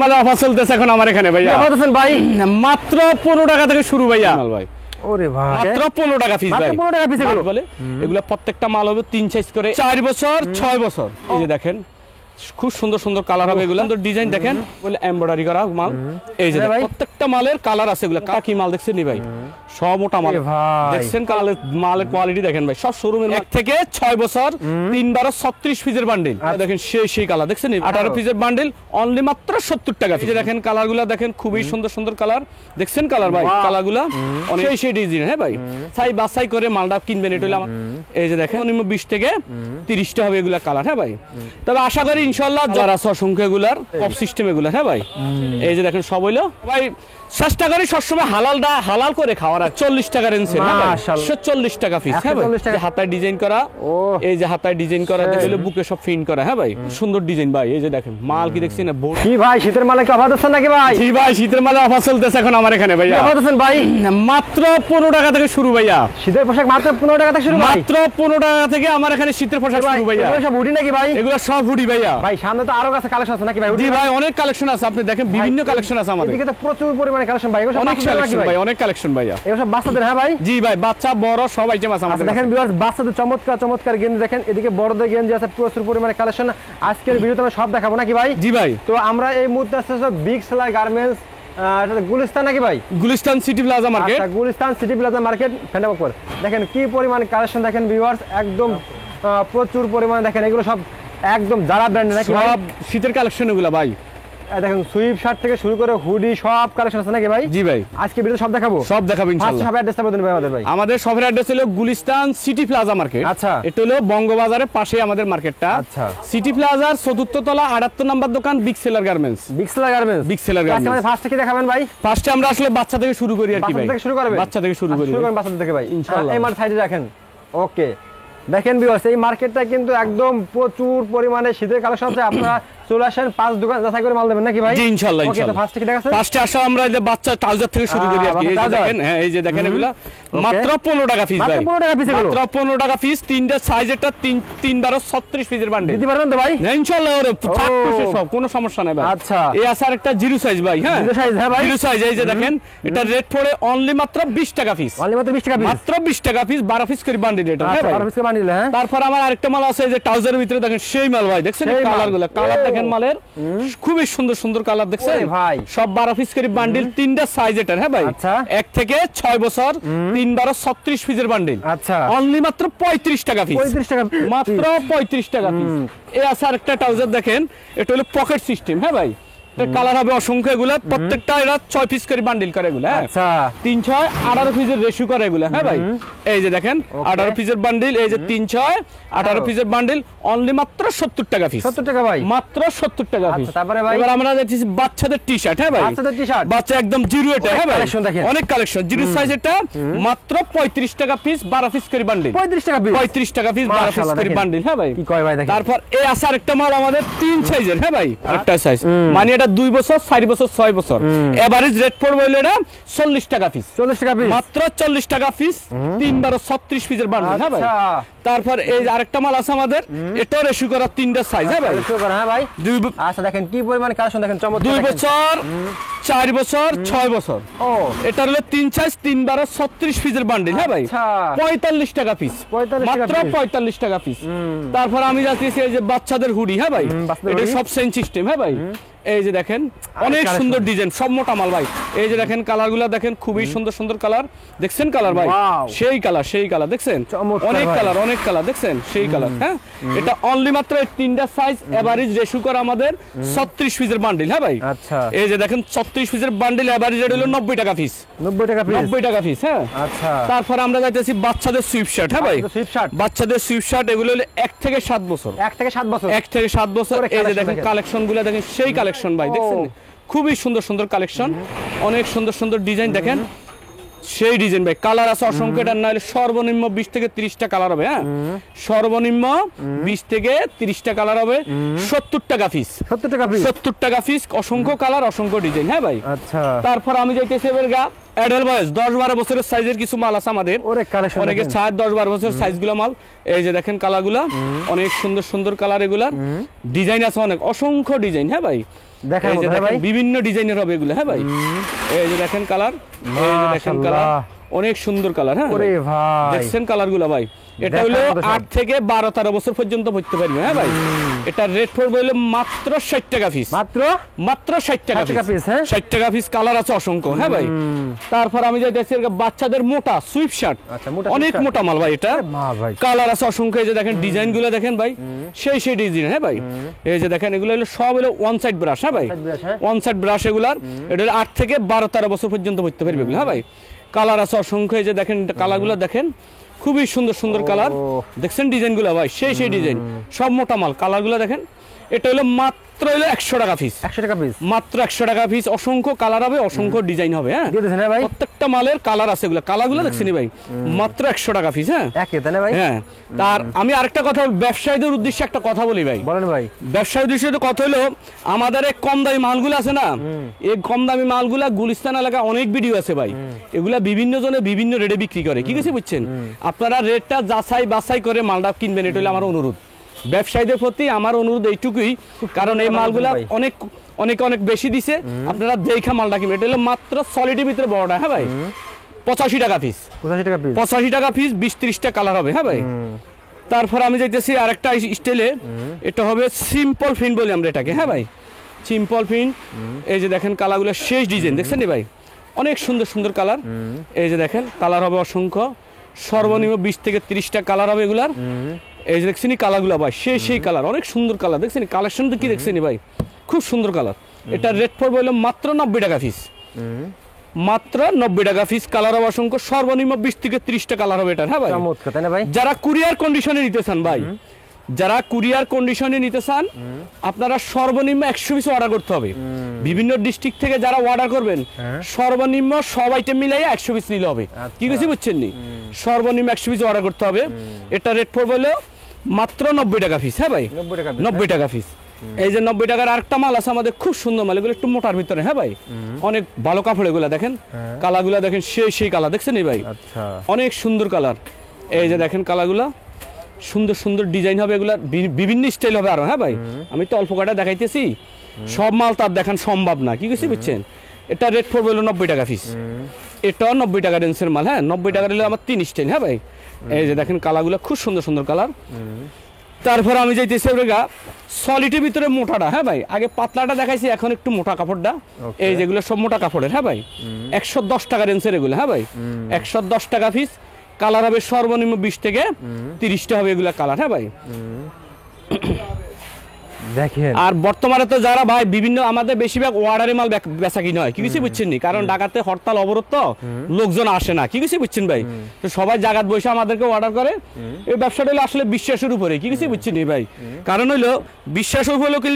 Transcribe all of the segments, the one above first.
মালে অফার চলতেছে এখন আমার এখানে ভাইয়া। অফার দিচ্ছেন ভাই? মাত্র 15 টাকা থেকে শুরু ভাইয়া ভাই। ওরে ভাই, মাত্র 15 টাকা পিস ভাই। 15 টাকা পিস এগুলো বলে এগুলা প্রত্যেকটা মাল হবে 3 সাইজ করে, 4 বছর 6 বছর। এই যে দেখেন খুব সুন্দর সুন্দর কালার হবে এগুলা, সুন্দর ডিজাইন দেখেন, বলে এমব্রয়ডারি করা মাল। এই যে প্রত্যেকটা মালের কালার আছে এগুলা। কি মাল দেখছেন নি ভাই? সব মোটা মাল দেখছেন, মালের কোয়ালিটি দেখেন ভাই। সব শোরুমের 1 থেকে 6 বছর 3 12 36 পিসের বান্ডিল দেখেন, সেই কালার দেখছেন 18 পিসের বান্ডিল অনলি মাত্র 70 টাকা। এই যে দেখেন কালারগুলা দেখেন, খুবই সুন্দর সুন্দর কালার দেখছেন, কালার ভাই কালারগুলা অনেক সেই ডিজাইন। হ্যাঁ ভাই, সাই বাছাই করে মালটা কিনবেন। এটা হলো আমার এই যে দেখেন 20 থেকে 30 টা হবে এগুলা কালার। হ্যাঁ ভাই, তবে আশা করি ইনশাআল্লাহ যারা আছে অসংখ্য এগুলার টপ সিস্টেম এগুলা। হ্যাঁ ভাই, এই যে দেখেন সব হইলো ভাই চেষ্টা করি সবসময় হালাল করে খাওয়ার। 40 টাকা রেঞ্জ, 40 টাকা পিস। হ্যাঁ ভাই, হাতায় ডিজাইন করা, এই যে হাতায় ডিজাইন করা দেখলে বুকে সব ফিন করা। হ্যাঁ ভাই, সুন্দর ডিজাইন ভাই। এই যে দেখেন মাল কি দেখছেন না কি ভাই, শীতের মালে কি অফার দিচ্ছেন নাকি ভাই? জি ভাই, শীতের মালে অফার চলতেছে এখন আমার এখানে ভাইয়া। অফার দিচ্ছেন ভাই? মাত্র 15 টাকা থেকে শুরু ভাইয়া। শীতের পোশাক মাত্র 15 টাকা থেকে শুরু ভাই? মাত্র 15 টাকা থেকে আমার এখানে শীতের পোশাক শুরু ভাইয়া। এগুলো সব হুডি নাকি ভাই? এগুলো সব হুডি ভাইয়া। ভাই সামনে তো আরো কাছে কালেকশন আছে নাকি ভাই? জি ভাই, অনেক কালেকশন আছে, আপনি দেখেন বিভিন্ন কালেকশন আছে আমাদের। এদিকে তো প্রচুর পরিমাণে কালেকশন ভাই। এগুলো সব অনেক কালেকশন ভাই, অনেক কালেকশন ভাইয়া। এগুলো সব বাচ্চাদের? হ্যাঁ ভাই, জি ভাই, বাচ্চা বড় সব আইটেম আছে আমাদের। দেখেন ভিউয়ার্স, বাচ্চাদের চমৎকার চমৎকার গেঞ্জি দেখেন, এদিকে বড়দের গেঞ্জি আছে প্রচুর পরিমাণে কালেকশন। আজকের ভিডিওতে আমরা সব দেখাবো নাকি ভাই? জি ভাই। তো আমরা এই মুহূর্তে আসছে বিগ সেলার গার্মেন্টস, গুলিস্তান নাকি ভাই? Gulistan city plaza market. আচ্ছা, গুলিস্তান সিটি প্লাজা মার্কেট ফেন্ডাবকর। দেখেন কি পরিমাণ কালেকশন দেখেন ভিউয়ার্স, একদম প্রচুর পরিমাণে দেখেন। এগুলো সব একদম যারা ব্র্যান্ড নাকি ভাই? সব শীতের কালেকশন এগুলো ভাই। দেখেন সুইপ শার্ট থেকে শুরু করে হুডি সব কালেকশন আছে নাকি ভাই? জি ভাই, আজকে ভিডিও সব দেখাবো, সব দেখাবো ইনশাআল্লাহ। সব অ্যাড্রেসটা বলুন ভাই আমাদের। ভাই আমাদের শপের অ্যাড্রেস হলো গুলিস্তান সিটি প্লাজা মার্কেট। আচ্ছা, এটা হলো বঙ্গবাজারের পাশে আমাদের মার্কেটটা। আচ্ছা, সিটি প্লাজার 4th তলা 78 নম্বর দোকান big seller garments. Big seller garments, big seller garments. আজকে ফার্স্ট থেকে দেখাবেন ভাই? ফার্স্টে আমরা আসলে বাচ্চা থেকে শুরু করি আর কি ভাই। বাচ্চা থেকে শুরু করবেন? বাচ্চা থেকে শুরু করি, শুরু করেন বাচ্চা থেকে ভাই ইনশাআল্লাহ। এই মার সাইডে রাখেন। ওকে, দেখেন ভিউয়ার্স, এই মার্কেটটা কিন্তু একদম প্রচুর পরিমাণে শীতের কালেকশন আছে। আপনারা চলে আসেন, 5 দোকান যাচাই করে মাল দেবেন নাকি ভাই? জি ইনশাআল্লাহ। ওকে, তো ফার্স্ট থেকে দেখাচ্ছেন। ফার্স্টে আসা আমরা এই যে বাচ্চা ট্রাউজার থেকে শুরু করি আর কি। এই যে দেখেন, হ্যাঁ এই যে দেখেন এগুলা মাত্র 15 টাকা পিস ভাই। মাত্র 15 টাকা পিস এগুলো? মাত্র 15 টাকা পিস। তিনটা সাইজ, এটা 3 12 36 পিসের বান্ডেল। দিতে পারবেন তো ভাই? ইনশাআল্লাহ, ওরে সব কোনো সমস্যা নাই ভাই। আচ্ছা, এই আছে আরেকটা জিরো সাইজ ভাই। হ্যাঁ জিরো সাইজ। হ্যাঁ ভাই, জিরো সাইজ। এই যে দেখেন এটা রেট পড়ে অনলি মাত্র 20 টাকা পিস। অনলি মাত্র 20 টাকা পিস? মাত্র 20 টাকা পিস, 12 পিস করে বান্ডেল এটা। হ্যাঁ আচ্ছা, ভাই, 12 পিস করে বান্ডিল। হ্যাঁ, তারপর আমার আরেকটা মাল আছে, এই যে ট্রাউজারের ভিতরে দেখেন সেই মাল ভাই। দেখছেন কালারগুলো, কালার দেখেন মালের খুবই সুন্দর সুন্দর কালার দেখছেন ভাই। সব 12 পিস করে বান্ডিল, তিনটা সাইজ এটা। হ্যাঁ ভাই, আচ্ছা, 1 থেকে 6 বছর 3 12 36 পিসের বান্ডিল। আচ্ছা, অনলি মাত্র 35 টাকা পিস। 35 টাকা মাত্র 35 টাকা পিস। এই আছে আরেকটা ট্রাউজার দেখেন, এটা হলো পকেট সিস্টেম। হ্যাঁ ভাই, কালার হবে অসংখ্য এগুলা, প্রত্যেকটা এরা 6 পিস করে বান্ডিল করে এগুলা। আচ্ছা, 3 6 18 পিসের রেশিও করে এগুলা। হ্যাঁ ভাই, এই যে দেখেন 18 পিসের বান্ডিল, এই যে 3 6 18 পিসের বান্ডিল অনলি মাত্র 70 টাকা পিস। 70 টাকা ভাই, মাত্র 70 টাকা পিস। তারপরে ভাই এবার আমরা যাচ্ছি বাচ্চাদের টি-শার্ট। হ্যাঁ ভাই, বাচ্চাদের টি-শার্ট, বাচ্চা একদম জিরো এটা। হ্যাঁ ভাই, অনেক কালেকশন। জিরো সাইজ এটা মাত্র 35 টাকা পিস, 12 পিস করে বান্ডিল। 35 টাকা পিস? 35 টাকা পিস, 12 পিস করে বান্ডিল। হ্যাঁ ভাই, কি কয় ভাই দেখেন। তারপর এই আছে আরেকটা মাল আমাদের 3 সাইজের। হ্যাঁ ভাই, আরেকটা সাইজ মানে এটা 2 বছর 4 বছর 6 বছর। এভারেজ রেট পড়বে হলো এটা 40 টাকা পিস। 40 টাকা পিস? মাত্র 40 টাকা পিস, 3 12 36 পিসের বান্ডিল। হ্যাঁ ভাই, তারপর এই আরেকটা মাল আছে আমাদের, এটাও রেশিও করা 3টা সাইজ। হ্যাঁ ভাই, রেশিও করা। হ্যাঁ ভাই, আচ্ছা দেখেন কি পরিমাণ কালেকশন দেখেন, চমৎকার। 2 বছর 4 বছর 6 বছর। ও, এটা হলো 3 সাইজ 3 12 36 পিসের বান্ডিল। হ্যাঁ ভাই, 45 টাকা পিস। মাত্র 45 টাকা পিস। তারপর আমি যাচ্ছি এই যে বাচ্চাদের হুডি। হ্যাঁ ভাই, এটা সব সেম সিস্টেম। হ্যাঁ ভাই, এই যে দেখেন অনেক সুন্দর ডিজাইন, সব মোটা মাল ভাই। এই যে দেখেন কালারগুলো দেখেন, খুবই সুন্দর সুন্দর কালার দেখছেন। কালার ভাই সেই কালার দেখছেন, অনেক কালার দেখছেন সেই কালার। হ্যাঁ, এটা অনলি মাত্র 3টা সাইজ, এভারেজ রেশিও করা আমাদের 36 পিসের বান্ডিল। হ্যাঁ ভাই, আচ্ছা, এই যে দেখেন 36 পিসের বান্ডিল, এভারেজ রেট হলো 90 টাকা পিস। 90 টাকা পিস? 90 টাকা পিস। হ্যাঁ, আচ্ছা। তারপর আমরা যাইতেছি বাচ্চাদের সুইপ শার্ট। হ্যাঁ ভাই, বাচ্চাদের সুইপ শার্ট এগুলো হলো 1 থেকে 7 বছর। 1 থেকে 7 বছর? 1 থেকে 7 বছর। এই যে দেখেন কালেকশনগুলো দেখেন, সেই কালেকশন ভাই দেখছেন, খুবই সুন্দর সুন্দর কালেকশন, অনেক সুন্দর সুন্দর ডিজাইন দেখেন, সেই ডিজাইন ভাই। কালার আছে অসংখ্য, এটা না হলে সর্বনিম্ন 20 থেকে 30টা কালার হবে। হ্যাঁ, সর্বনিম্ন 20 থেকে 30টা কালার হবে। 70 টাকা পিস। 70 টাকা পিস? 70 টাকা পিস, অসংখ্য কালার, অসংখ্য ডিজাইন। হ্যাঁ ভাই, আচ্ছা। তারপর আমি যাইতেছি এবার অ্যাডাল বয়স 10-12 বছরের সাইজের কিছু মাল আছে আমাদের। ওরে কালেকশন অনেকে 10-12 বছরের সাইজগুলো মাল। এই যে দেখেন কালারগুলো অনেক সুন্দর সুন্দর কালার, এগুলা ডিজাইন আছে অনেক, অসংখ্য ডিজাইন। হ্যাঁ ভাই, দেখার এই যে মতো, হ্যাঁ দেখেন ভাই। বিভিন্ন ডিজাইনের হবে এগুলো। হ্যাঁ ভাই, এই যে দেখেন কালার, এই যে দেখেন কালার, অনেক সুন্দর কালার। হ্যাঁ ওরে ভাই, দেখছেন কালারগুলো ভাই, এটা হলো 8 থেকে 12-13 বছর পর্যন্ত পড়তে পারবে। হ্যাঁ ভাই, এটা রেট পড়বে হলো মাত্র 60 টাকা পিস, মাত্র 60 টাকা পিস। 60 টাকা পিস, কালার আছে অসংখ্য। হ্যাঁ ভাই, তারপর আমি যে দেখছি বাচ্চাদের মোটা সুইপ শার্ট, অনেক মোটা মাল ভাই, এটা কালার আছে অসংখ্য। এই যে দেখেন ডিজাইন গুলো দেখেন ভাই, সেই ডিজাইন। হ্যাঁ ভাই, এই যে দেখেন এগুলো হলো সব হলো ওয়ান সাইড ব্রাশ। হ্যাঁ ভাই, ওয়ান সাইড ব্রাশ এগুলার, এটা 8 থেকে 12-13 বছর পর্যন্ত পড়তে পারবে এগুলো। হ্যাঁ ভাই, কালার আছে অসংখ্য। এই যে দেখেন কালারগুলো দেখেন, খুবই সুন্দর সুন্দর কালার। দেখছেন ডিজাইনগুলো ভাই, সেই ডিজাইন, সব মোটা মাল। কালারগুলো দেখেন, এটা হলো মাত্র হলো 100 টাকা পিস, 100 টাকা পিস, মাত্র 100 টাকা পিস। অসংখ্য কালার হবে, অসংখ্য ডিজাইন হবে। হ্যাঁ, প্রত্যেকটা মালের কালার আছে, এগুলো কালারগুলো দেখছেন ভাই, মাত্র 100 টাকা পিস। হ্যাঁ, হ্যাঁ। তার আমি আরেকটা কথা, ব্যবসায়ীদের উদ্দেশ্যে একটা কথা বলি ভাই। বলেন ভাই। ব্যবসায়ীর উদ্দেশ্যে কথা হলো, আমাদের এই কম দামি মালগুলো আছে না, এই কম দামি মালগুলা গুলিস্তান এলাকায় অনেক ভিডিও আছে ভাই, এগুলা বিভিন্ন জনে বিভিন্ন রেটে বিক্রি করে। কি কিছু বুঝছেন, আপনারা রেটটা যাচাই বাছাই করে মালটা কিনবেন, এটা হলো আমার অনুরোধ। ব্যবসায়ীদের প্রতি আমার অনুরোধ এইটুকুই, কারণ এই মালগুলা অনেক অনেক অনেক বেশি দিছে, আপনারা দেখা মালটা কিনবেন। এটা হলো মাত্র সলিডের ভিতরে বড়টা। হ্যাঁ ভাই, 85 টাকা পিস, 85 টাকা পিস, 20-30টা কালার হবে। হ্যাঁ ভাই, তারপর আমি যাইতেছি আরেকটা স্টাইলে, এটা হবে সিম্পল ফিন বলি আমরা এটাকে। হ্যাঁ ভাই, সিম্পল ফিন। এই যে দেখেন কালারগুলো, শেষ ডিজাইন দেখছেন ভাই, অনেক সুন্দর সুন্দর কালার। এই যে দেখেন কালার হবে অসংখ্য, সর্বনিম্ন 20 থেকে 30টা কালার হবে এগুলার। এই যে দেখছেন কালারগুলো ভাই, সেই কালার, অনেক সুন্দর কালার। দেখছেন কালেকশন তো কি দেখছেন ভাই, খুব সুন্দর কালার। এটা রেট পড়বে হলো মাত্র 90 টাকা পিস, মাত্র 90 টাকা পিস। কালার হবে অসংখ্য, সর্বনিম্ন 20 থেকে 30টা কালার হবে এটা। হ্যাঁ ভাই, যারা কুরিয়ার কন্ডিশনে নিতে চান ভাই, যারা কুরিয়ার কন্ডিশনে নিতে চান, আপনারা সর্বনিম্ন 100 পিস অর্ডার করতে হবে। বিভিন্ন ডিস্ট্রিক্ট থেকে যারা অর্ডার করবেন, সর্বনিম্ন সব আইটেম মিলাই 100 পিস নিলে হবে। কি কিছু বুঝছেন নি, সর্বনিম্ন 100 পিস অর্ডার করতে হবে। এটা রেট পড়বে হলো মাত্র 90 টাকা পিস। হ্যাঁ ভাই, 90 টাকা পিস। এই যে 90 টাকার আরেকটা মাল আছে আমাদের, খুব সুন্দর মাল, এগুলো একটু মোটার ভিতরে। হ্যাঁ ভাই, অনেক ভালো কাপড় এগুলো। দেখেন কালারগুলো দেখেন, সেই কালার দেখছেন ভাই, অনেক সুন্দর কালার। এই যে দেখেন কালারগুলো, সুন্দর সুন্দর ডিজাইন হবে, এগুলা বিভিন্ন স্টাইল হবে আরো। হ্যাঁ ভাই, আমি তো অল্প কটা দেখাইতেছি, সব মাল তার দেখান সম্ভব না। কি কিছু বুঝছেন, এটা রেট পড়বে হলো 90 টাকা পিস, এটাও 90 টাকা রেঞ্জের মাল। হ্যাঁ, 90 টাকা দিলে আমার 3 স্টাইল। হ্যাঁ ভাই, এই যে দেখেন কালারগুলো, খুব সুন্দর সুন্দর কালার। তারপর আমি যাইতেছি সলিডের ভিতরে মোটাটা। হ্যাঁ ভাই, আগে পাতলাটা দেখাইছি, এখন একটু মোটা কাপড়টা। এই যেগুলো সব মোটা কাপড়ের। হ্যাঁ ভাই, 110 টাকা রেঞ্জের এগুলো। হ্যাঁ ভাই, 110 টাকা পিস। কালার হবে সর্বনিম্ন 20 থেকে 30টা হবে এগুলা কালার। হ্যাঁ ভাই, দেখেন। আর বর্তমানে তো যারা ভাই বিভিন্ন আমাদের বেশিরভাগ অর্ডারে মাল বেচা কিনা হয়। কি কিছু বুঝছেন নি, কারণ ঢাকাতে হরতাল অবরোধ, তো লোকজন আসে না। কি কিছু বুঝছেন ভাই, তো সবাই জায়গাত বসে আমাদেরকে অর্ডার করে। এই ব্যবসাটা হলো আসলে বিশ্বাসের উপরে। কি কিছু বুঝছেন নি ভাই, কারণ হলো বিশ্বাস হলো কি,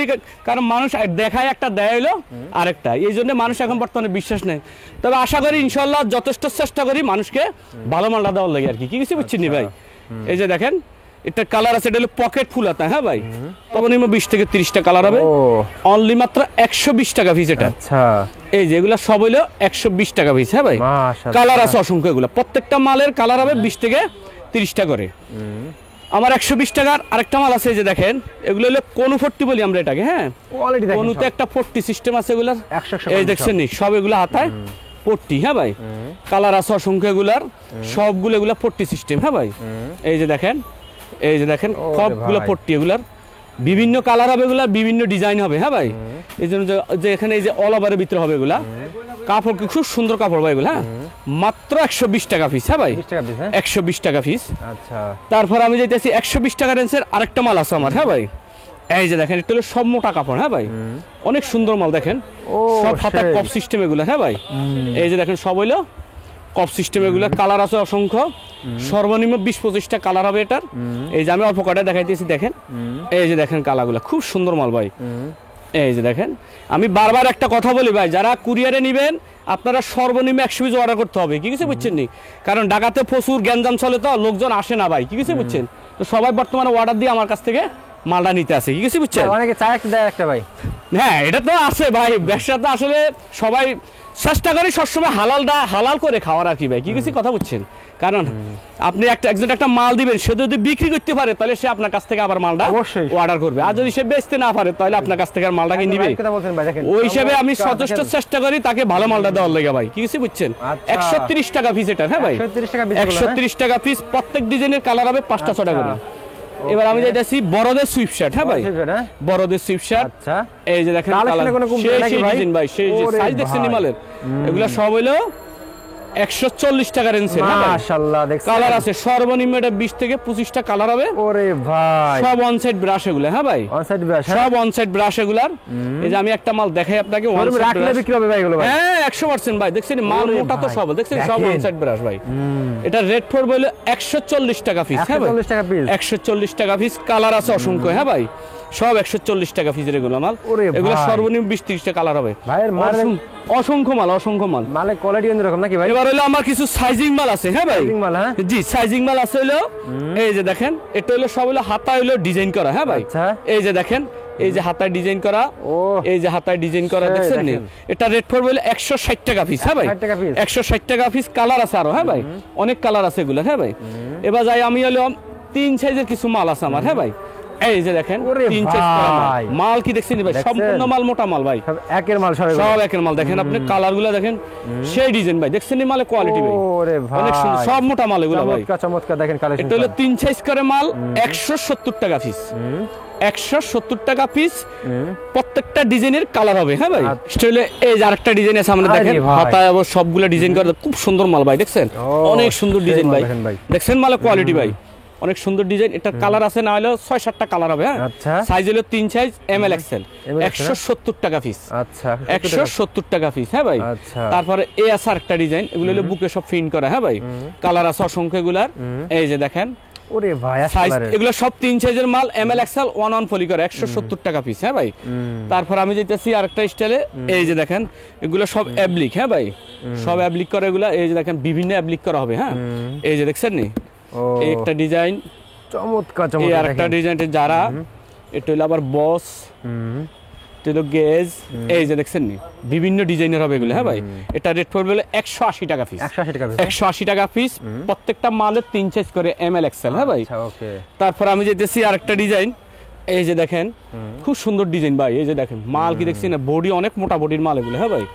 কারণ মানুষ দেখায় একটা, দেয় হলো আরেকটা, এই জন্য মানুষ এখন বর্তমানে বিশ্বাস নেই। তবে আশা করি ইনশাল্লাহ যথেষ্ট চেষ্টা করি মানুষকে ভালো মালটা দেওয়ার লাগে আর কি। কি কিছু বুঝছেন নি ভাই, এই যে দেখেন এটা কালার আছে, এটা হলো পকেট ফুল আতা। হ্যাঁ ভাই, সর্বনিম্ন 20 থেকে 30টা কালার হবে, অনলি মাত্র 120 টাকা পিস এটা। এই যে এগুলা সব হলো 120 টাকা পিস। হ্যাঁ ভাই, কালার আছে অসংখ্য, এগুলা প্রত্যেকটা মালের কালার হবে 20 থেকে 30টা করে। আমার 120 টাকার আরেকটা মাল আছে, এই যে দেখেন এগুলো হলো কোন 40 বলি আমরা এটাকে। হ্যাঁ, কোনুতে একটা 40 সিস্টেম আছে এগুলার। এই দেখছেন নি, সব এগুলা হাতায় 40। হ্যাঁ ভাই, কালার আছে অসংখ্য এগুলার, সবগুলো এগুলা 40 সিস্টেম। হ্যাঁ ভাই, এই যে দেখেন, এই যে দেখেন সবগুলো 40, এগুলার বিভিন্ন কালার হবে, এগুলা বিভিন্ন ডিজাইন হবে। হ্যাঁ ভাই, এই জন্য যে এখানে এই যে অল ওভারের ভিতরে হবে এগুলা, কাপড় খুব সুন্দর কাপড় ভাই এগুলা। মাত্র 120 টাকা পিস। হ্যাঁ ভাই, 120 টাকা পিস। তারপর আমি যাইতেছি 120 টাকা রেঞ্জের আরেকটা মাল আছে আমার। হ্যাঁ ভাই, এই যে দেখেন এটা হলো সব মোটা কাপড়। হ্যাঁ ভাই, অনেক সুন্দর মাল দেখেন, সব হাতা কপ সিস্টেম এগুলা। হ্যাঁ ভাই, এই যে দেখেন সব হইলো কপ সিস্টেম এগুলা। কালার আছে অসংখ্য, সর্বনিম্ন 20-25টা কালার হবে এটার। এই যে আমি অল্প কটা দেখাইতেছি, দেখেন এই যে দেখেন কালারগুলো, খুব সুন্দর মাল ভাই। এই যে দেখেন, আমি বারবার একটা কথা বলি ভাই, যারা কুরিয়ারে নিবেন আপনারা সর্বনিম্ন 100 পিস অর্ডার করতে হবে। কি কিছু বুঝছেন নি, কারণ ঢাকাতে প্রচুর গ্যাঞ্জাম চলে, তো লোকজন আসে না ভাই। কি কিছু বুঝছেন, তো সবাই বর্তমানে অর্ডার দিয়ে আমার কাছ থেকে মালটা নিতে আসে, ঠিক আছে বুঝছেন? অনেকে চায় একটা দেয় একটা ভাই। হ্যাঁ এটা তো আছে ভাই, ব্যবসা তো আসলে সবাই চেষ্টা করে সবসময় হালাল করে খাওয়ার আর কি ভাই, কি কিছু কথা বুঝছেন? কারণ আপনি একজন একটা মাল দিবেন, সে যদি বিক্রি করতে পারে তাহলে সে আপনার কাছ থেকে আবার মালটা অবশ্যই অর্ডার করবে, আর যদি সে বেচতে না পারে তাহলে আপনার কাছ থেকে আর মালটা কি নিবে? ওই হিসেবে আমি যথেষ্ট চেষ্টা করি তাকে ভালো মালটা দেওয়ার লাগে ভাই, কি কিছু বুঝছেন? 130 টাকা পিস এটা, হ্যাঁ ভাই 130 টাকা পিস, প্রত্যেক ডিজাইনের কালার হবে 5টা 6টা করে। এবার আমি যাইতেছি বড়দের সুইফট শার্ট, হ্যাঁ ভাই বড়দের সুইফট শার্ট। আচ্ছা এই যে দেখেন কালার সেই ডিজাইন ভাই, সেই যে সাইজ দেখছেন নিমালের, এগুলা সব হইলো 140 টাকা রেঞ্জের, হ্যাঁ ভাই মাশাআল্লাহ। দেখছেন কালার আছে সর্বনিম্ন এটা 20 থেকে 25টা কালার হবে। ওরে ভাই সব অন সাইড ব্রাশ এগুলা, হ্যাঁ ভাই অন সাইড ব্রাশ, সব অন সাইড ব্রাশ এগুলার। এই যে আমি একটা মাল দেখাই আপনাকে, অন সাইড রাখলে বিক্রি হবে ভাই এগুলো ভাই? হ্যাঁ 100% ভাই, দেখছেন মাল মোটা তো সব, দেখছেন সব অন সাইড ব্রাশ ভাই। এটা রেট পড়বে হলো 140 টাকা পিস, হ্যাঁ ভাই 140 টাকা পিস, 140 টাকা পিস। কালার আছে অসংখ্য, হ্যাঁ ভাই সব 140 টাকা পিসের এগুলো মাল। এগুলো সর্বনিম্ন 20-30টা কালার হবে ভাইয়ের মাল অসংখ্য মাল। মালের কোয়ালিটি অন্যরকম নাকি ভাই? এবার হলো আমার কিছু সাইজিং মাল আছে, হ্যাঁ ভাই সাইজিং মাল, হ্যাঁ জি সাইজিং মাল আছে হলো এই যে দেখেন, এটা হলো সব হলো হাতা হলো ডিজাইন করা, হ্যাঁ ভাই আচ্ছা এই যে দেখেন, এই যে হাতায় ডিজাইন করা, ও এই যে হাতায় ডিজাইন করা দেখছেন নি, এটা রেট পড়বে হলো 160 টাকা পিস, হ্যাঁ ভাই 160 টাকা পিস। কালার আছে আরো, হ্যাঁ ভাই অনেক কালার আছে এগুলো, হ্যাঁ ভাই। এবার যাই আমি হলো 3 সাইজের কিছু মাল আছে আমার, হ্যাঁ ভাই এই যে দেখেন 3 সাইজ করা মাল কি দেখছেন ভাই, সম্পূর্ণ মাল মোটা মাল ভাই, একের মাল সব একের মাল। দেখেন আপনি কালারগুলো দেখেন, সেই ডিজাইন ভাই দেখছেন নি মালের কোয়ালিটি ভাই, ওরে ভাই অনেক সুন্দর সব মোটা মাল এগুলো ভাই, চমৎকার দেখেন কালেকশন। এটা হলো 3 সাইজ করে মাল 170 টাকা পিস, 170 টাকা পিস। প্রত্যেকটা ডিজাইনের কালার হবে, হ্যাঁ ভাই স্টাইলে। এই যে আরেকটা ডিজাইন আছে আমরা দেখেন, হাতায় আবার সবগুলো ডিজাইন করা, খুব সুন্দর মাল ভাই দেখছেন, অনেক সুন্দর ডিজাইন ভাই দেখছেন মালের কোয়ালিটি ভাই, অনেক সুন্দর ডিজাইন। এটা কালার আছে না হলো 6-7টা কালার হবে, হ্যাঁ সাইজ হলো 3 সাইজ ML XL, 170 টাকা পিস, আচ্ছা 170 টাকা পিস, হ্যাঁ ভাই। তারপরে এই আছে আরেকটা ডিজাইন, এগুলো হলো বুকে সব ফিন করা, হ্যাঁ ভাই কালার আছে অসংখ্য এগুলার। এই যে দেখেন ওরে ভাই সাইজ, এগুলো সব 3 সাইজের মাল ML XL 1 পলি করে 170 টাকা পিস, হ্যাঁ ভাই। তারপর আমি যেতেছি আরেকটা স্টাইলে, এই যে দেখেন এগুলো সব অ্যাবলিক, হ্যাঁ ভাই সব অ্যাবলিক করে এগুলো, এই যে দেখেন বিভিন্ন অ্যাবলিক করা হবে, হ্যাঁ এই যে দেখছেন নি এই একটা ডিজাইন, চমৎকার এই আরেকটা ডিজাইন যারা, এটা হলো আবার বস, এটা হলো গেজ, এই যে দেখছেন নি বিভিন্ন ডিজাইনের হবে এগুলো, হ্যাঁ ভাই। এটা রেট পড়বে হলো 180 টাকা পিস, 180 টাকা পিস। প্রত্যেকটা মালের 3 সাইজ করে ML XL, হ্যাঁ ভাই। তারপর আমি যেতেছি আরেকটা ডিজাইন, এই যে দেখেন খুব সুন্দর ডিজাইন ভাই, এই যে দেখেন মাল কি দেখছেন না, বডি অনেক মোটা বডির মাল এগুলো, হ্যাঁ ভাই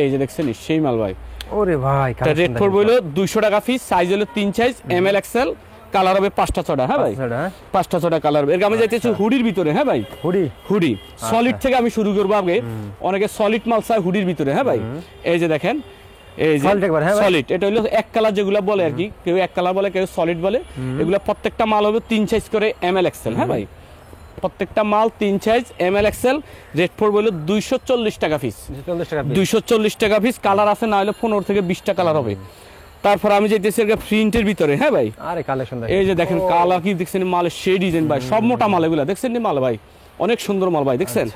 এই যে দেখছেন সেই মাল ভাই। ওরে ভাই রেট পড়বে হলো 200 টাকা পিস, সাইজ হলো 3 সাইজ ML XL, কালার হবে 5টা 6টা, হ্যাঁ ভাই 5টা 6টা কালার হবে। এর আমি যাইতেছি হুডির ভিতরে, হ্যাঁ ভাই হুডি সলিড থেকে আমি শুরু করবো আগে, অনেকে সলিড মাল চায় হুডির ভিতরে, হ্যাঁ ভাই এই যে দেখেন এই যে সলিড, এটা হলো এক কালার যেগুলো বলে আর কি, কেউ এক কালার বলে কেউ সলিড বলে, এগুলো প্রত্যেকটা মাল হবে 3 সাইজ করে ML XL, হ্যাঁ ভাই প্রত্যেকটা মাল 3 সাইজ ML XL। রেট পড়বে হলো 240 টাকা পিস, 240 টাকা পিস। কালার আছে না হলে 15 থেকে 20টা কালার হবে। তারপর আমি যেতেছি প্রিন্টের ভিতরে, হ্যাঁ ভাই এই যে দেখেন কালার কি দেখছেন মালের সেই ডিজাইন ভাই, সব মোটা মাল এগুলা দেখছেন নি মাল ভাই, অনেক সুন্দর মাল ভাই দেখছেন,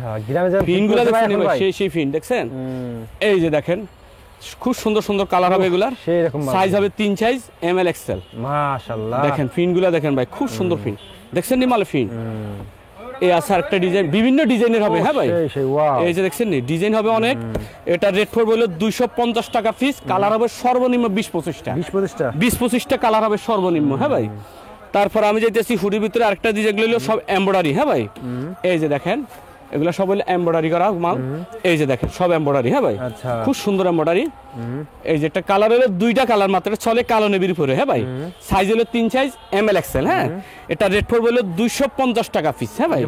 ফিনগুলো দেখছেন ভাই সেই ফিন দেখছেন, এই যে দেখেন খুব সুন্দর সুন্দর কালার হবে এগুলার, সাইজ হবে 3 সাইজ ML XL, মাশাআল্লাহ। দেখেন ফিনগুলো দেখেন ভাই খুব সুন্দর ফিন দেখছেন নি মালের ফিন। এই আছে আরেকটা ডিজাইন, বিভিন্ন ডিজাইনের হবে, হ্যাঁ ভাই এই যে দেখছেন নি ডিজাইন হবে অনেক। এটা রেট পড়বে হলো 250 টাকা পিস, কালার হবে সর্বনিম্ন 20-25টা কালার হবে সর্বনিম্ন, হ্যাঁ ভাই। তারপর আমি যাইতেছি হুডির ভিতরে আরেকটা ডিজাইন হলো সব এমব্রয়ডারি, হ্যাঁ ভাই এই যে দেখেন এগুলো সব হলো এমব্রয়ডারি করা মাল, এই যে দেখেন সব এমব্রয়ডারি, হ্যাঁ ভাই খুব সুন্দর এমব্রয়ডারি। এই যে একটা কালার হলো 2টা কালার মাত্র চলে, কালো নেবির উপরে, হ্যাঁ ভাই সাইজ হলো 3 সাইজ ML XL, হ্যাঁ এটা রেট পড়বে হলো 250 টাকা পিস, হ্যাঁ ভাই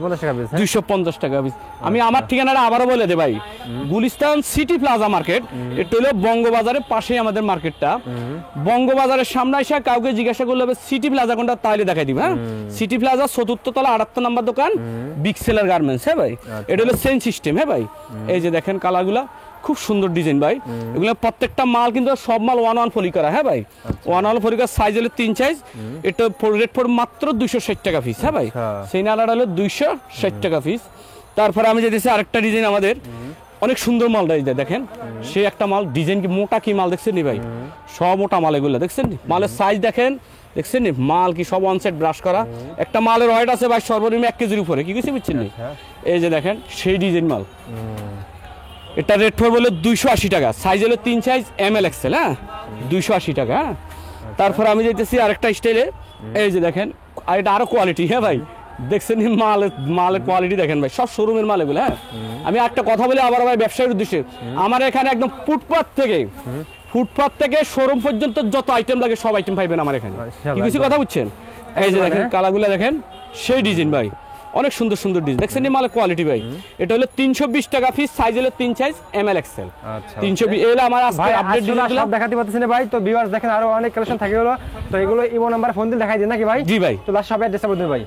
250 টাকা পিস। আমি আমার ঠিকানাটা আবারও বলে দে ভাই, গুলিস্তান সিটি প্লাজা মার্কেট, এটা হলো বঙ্গবাজারের পাশেই আমাদের মার্কেটটা। বঙ্গবাজারের সামনে এসে কাউকে জিজ্ঞাসা করলে হবে সিটি প্লাজা কোনটা, তাহলে দেখাই দিব, হ্যাঁ সিটি প্লাজা 4th তলা 78 নম্বর দোকান, বিগ সেলার গার্মেন্টস, হ্যাঁ ভাই এটা হলো সেম সিস্টেম, হ্যাঁ ভাই এই যে দেখেন কালারগুলা খুব সুন্দর ডিজাইন ভাই, এগুলো প্রত্যেকটা মাল কিন্তু সব মাল 1 পলি করা, হ্যাঁ ভাই 1 পলি করা, সাইজ হলো 3 সাইজ। এটা রেট পড়বে মাত্র 260 টাকা পিস, হ্যাঁ ভাই সেই নালাটা হলো 260 টাকা পিস। তারপরে আমি যেতেছি আরেকটা ডিজাইন আমাদের অনেক সুন্দর মালটা, এই দেখেন সেই একটা মাল ডিজাইন কি মোটা কি মাল দেখছেন নি ভাই, সব মোটা মাল এগুলো দেখছেন নি, মালের সাইজ দেখেন দেখছেন নি? মাল কি সব অন সেট ব্রাশ করা, একটা মালের ওয়েট আছে ভাই সর্বনিম্ন 1 কেজির উপরে, কি কিছু বুঝছেন নি? এই যে দেখেন সেই ডিজাইন মাল, এটা রেট পড়বে হলো 280 টাকা, সাইজ হলো 3 সাইজ ML XL, হ্যাঁ 280 টাকা। হ্যাঁ তারপর আমি যাইতেছি আরেকটা স্টাইলে, এই যে দেখেন, আর এটা আরো কোয়ালিটি। হ্যাঁ ভাই দেখছেন নি? মালের কোয়ালিটি দেখেন ভাই, সব শোরুমের মাল এগুলো। হ্যাঁ আমি একটা কথা বলি আবার ভাই ব্যবসায়ীর উদ্দেশ্যে, আমার এখানে একদম ফুটপাত থেকে শোরুম পর্যন্ত যত আইটেম লাগে সব আইটেম পাইবেন আমার এখানে, কি কিছু কথা বুঝছেন? এই যে দেখেন কালারগুলো দেখেন, সেই ডিজাইন ভাই, অনেক সুন্দর সুন্দর ডিজাইন। দেখছেন নি মালের কোয়ালিটি ভাই? এটা হলো 320 টাকা পিস, সাইজ হলো 3 সাইজ ML XL। আচ্ছা 320 এগুলো আমার আজকে আপডেট ডিজাইনগুলো সব দেখাতে পারতেছি না ভাই, তো ভিউয়ার্স দেখেন আরো অনেক কালেকশন থাকে হলো, তো এগুলো ইমো নাম্বার ফোন দিয়ে দেখাই দিন নাকি ভাই? জি ভাই। তো লাস্ট সব অ্যাড্রেসটা বলুন ভাই।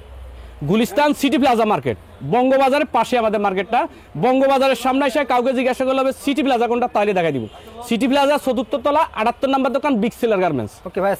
গুলিস্তান সিটি প্লাজা মার্কেট, বঙ্গবাজারের পাশে আমাদের মার্কেটটা। বঙ্গবাজারের সামনে এসে কাউকে জিজ্ঞাসা করলে হবে সিটি প্লাজা কোনটা, তাইলে দেখাই দিব। সিটি প্লাজা 4th তলা 78 নম্বর দোকান, বিগ সেলার গার্মেন্টস। ওকে ভাই।